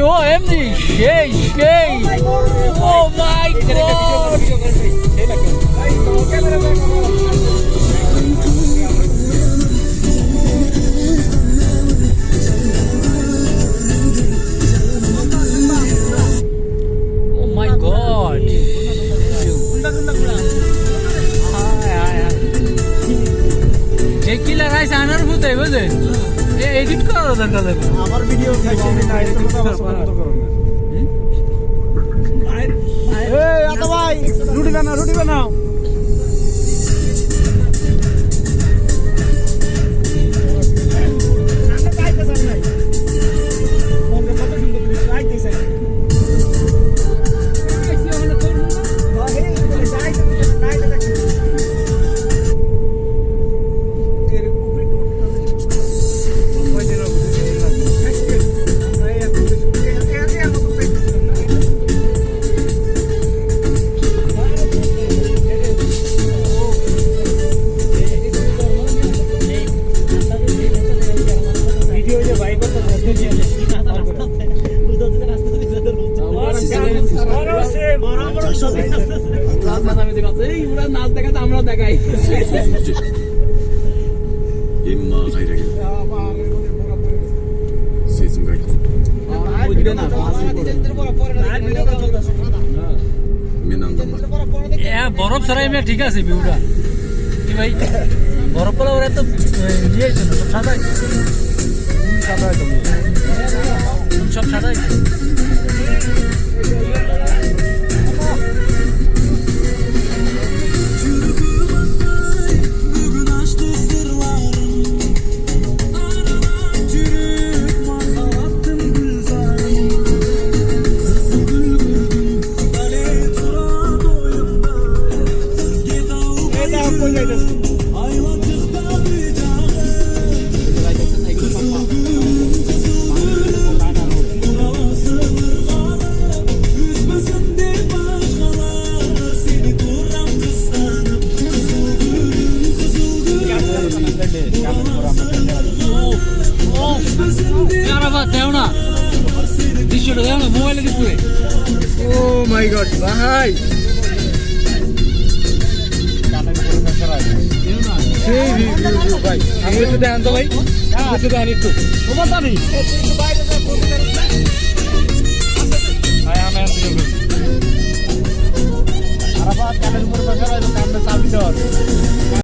ও এমনি সেই সেই ও মাই গড ও মাই গড যে কিলা রাইস আনার ভূতে বুঝলেন এডিট করার দরকার নেই আমার ভিডিও খাইছি আমি না এডিট করতে করব এই আতা ভাই রুটি বানাও আমরা খাইতে চাই নাই মনে কত সুন্দর করে খাইতে চাই আমরা দেখাই বরফ ছাড়াই ঠিক আছে ভিউটা কি ভাই বরফ বলা ওরা তো ইয়ে সব সাদাই সব সাদাই মোবাইলে দিচ্ছে ও মাই গড ভাই ভাই আমি একটু দেখান তো ভাই একটু দেখান একটু চাবি দেওয়ার